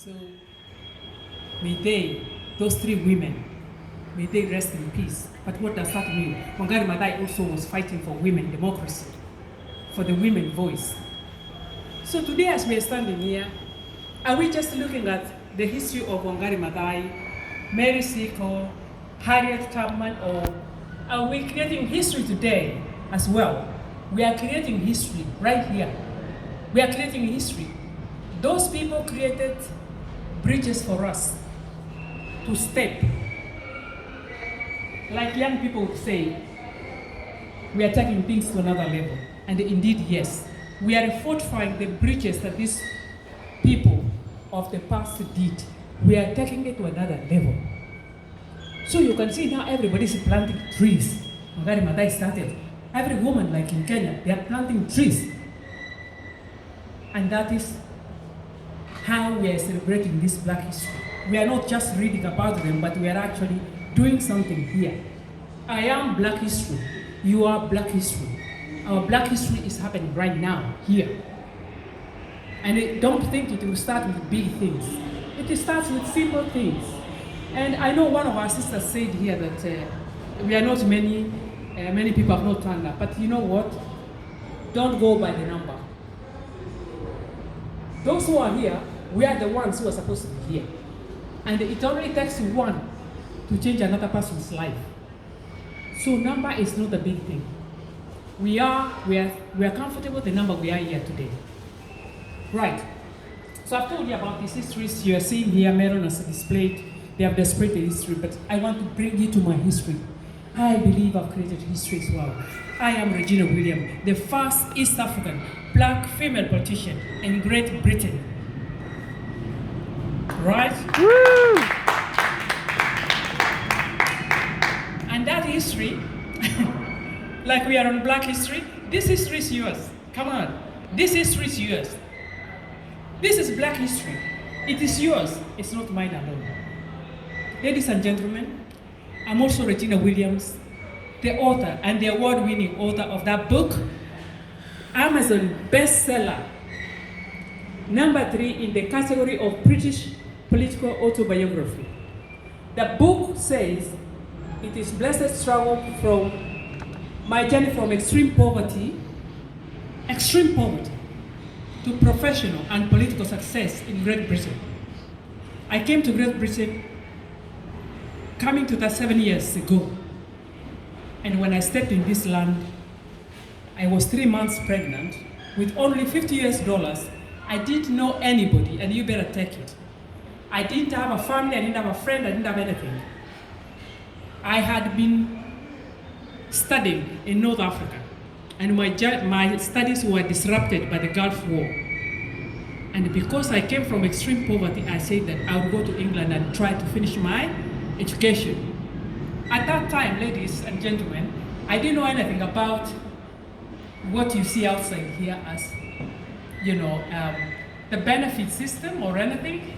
So those three women, may they rest in peace. But what does that mean? Wangari Maathai also was fighting for women democracy, for the women voice. So today as we are standing here, are we just looking at the history of Wangari Maathai, Mary Seacole, Harriet Tubman, or are we creating history today as well? We are creating history right here. We are creating history. Those people created bridges for us to step. Like young people would say, we are taking things to another level. And indeed, yes, we are fortifying the bridges that these people of the past did. We are taking it to another level. So you can see now everybody's planting trees. Wangari Maathai started. Every woman, like in Kenya, they are planting trees. And that is how we are celebrating this Black history. We are not just reading about them, but we are actually doing something here. I am Black history. You are Black history. Our Black history is happening right now, here. And don't think it will start with big things. It starts with simple things. And I know one of our sisters said here that we are not many people have not turned up. But you know what? Don't go by the number. Those who are here, we are the ones who are supposed to be here. And it only takes one to change another person's life. So number is not a big thing. We are comfortable with the number we are here today. Right. So I've told you about these histories you are seeing here. Meron has displayed. They have displayed the history, but I want to bring you to my history. I believe I've created history as well. I am Regina Williams, the first East African Black female politician in Great Britain. Right? Woo! And that history, like we are on Black history, this history is yours. Come on. This history is yours. This is Black history. It is yours. It's not mine alone. Ladies and gentlemen, I'm also Regina Williams, the author and the award-winning author of that book, Amazon bestseller, number 3 in the category of British political autobiography. The book says it is blessed struggle from my journey from extreme poverty, to professional and political success in Great Britain. I came to Great Britain coming to that 7 years ago. And when I stepped in this land, I was 3 months pregnant with only $50. I didn't know anybody, and you better take it. I didn't have a family, I didn't have a friend, I didn't have anything. I had been studying in North Africa, and my studies were disrupted by the Gulf War. And because I came from extreme poverty, I said that I would go to England and try to finish my education. At that time, ladies and gentlemen, I didn't know anything about what you see outside here as, the benefit system or anything.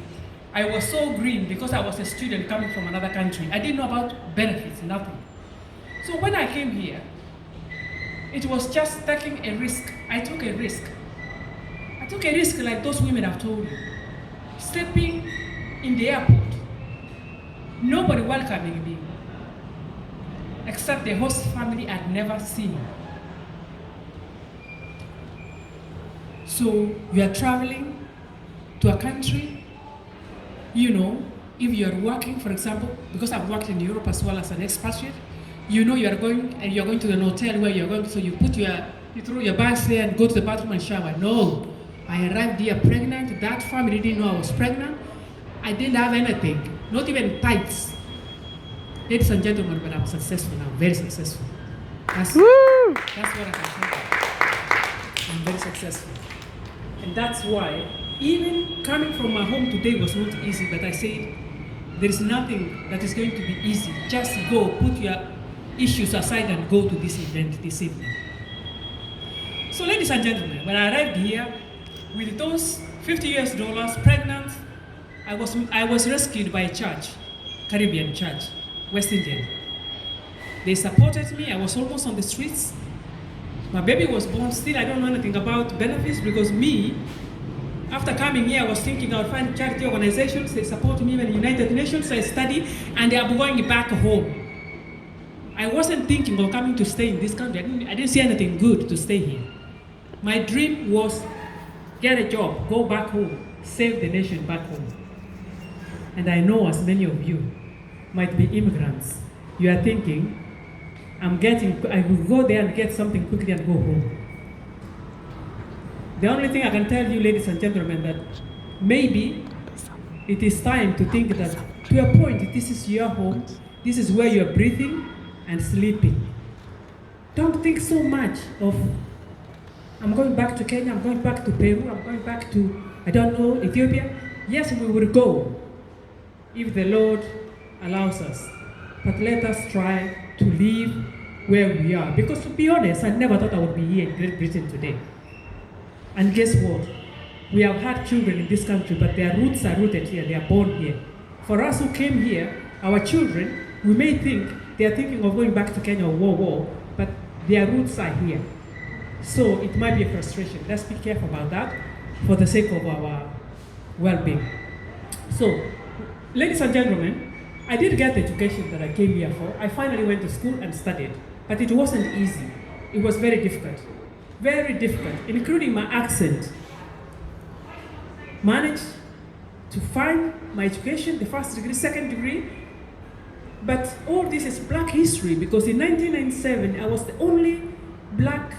I was so green because I was a student coming from another country. I didn't know about benefits, nothing. So when I came here, it was just taking a risk. I took a risk. I took a risk like those women I've told you. Stepping in the airport, nobody welcoming me, except the host family I'd never seen. So you are traveling to a country, if you are working, for example, because I've worked in Europe as well as an expatriate, you are going to an hotel where you're going, so you throw your bags there and go to the bathroom and shower. No, I arrived here pregnant. That family didn't know I was pregnant. I didn't have anything, not even tights. Ladies and gentlemen, but I'm successful now, very successful. That's what I can say. I'm very successful. And that's why, even coming from my home today was not easy, but I said, there is nothing that is going to be easy. Just go, put your issues aside and go to this event this evening. So ladies and gentlemen, when I arrived here, with those $50 pregnant, I was rescued by a church, Caribbean church, West Indian. They supported me. I was almost on the streets. My baby was born. Still, I don't know anything about benefits because me, After coming here, I was thinking I would find charity organizations, they support me, even United Nations, I study, and I'm going back home. I wasn't thinking of coming to stay in this country. I didn't see anything good to stay here. My dream was get a job, go back home, save the nation back home. And I know as many of you might be immigrants, you are thinking, I will go there and get something quickly and go home. The only thing I can tell you, ladies and gentlemen, that maybe it is time to think that to a point, this is your home, this is where you're breathing and sleeping. Don't think so much of, I'm going back to Kenya, I'm going back to Peru, I'm going back to, I don't know, Ethiopia. Yes, we will go if the Lord allows us. But let us try to live where we are. Because to be honest, I never thought I would be here in Great Britain today. And guess what? We have had children in this country, but their roots are rooted here, they are born here. For us who came here, our children, we may think they are thinking of going back to Kenya or but their roots are here. So it might be a frustration. Let's be careful about that for the sake of our well-being. So, ladies and gentlemen, I did get the education that I came here for. I finally went to school and studied, but it wasn't easy. It was very difficult, including my accent. Managed to find my education, the first degree, second degree, but all this is Black history because in 1997, I was the only Black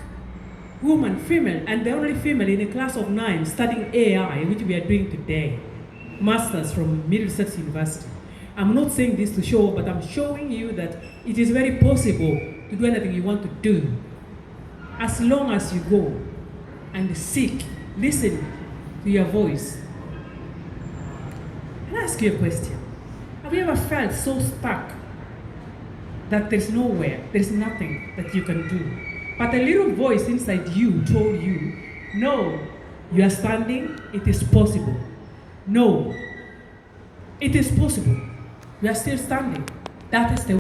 woman, female, and the only female in a class of 9 studying AI, which we are doing today, masters from Middlesex University. I'm not saying this to show, but I'm showing you that it is very possible to do anything you want to do, as long as you go and seek, listen to your voice. Can I ask you a question? Have you ever felt so stuck that there's nowhere, there's nothing that you can do? But a little voice inside you told you, no, you are standing, it is possible. No, it is possible. We are still standing. That is the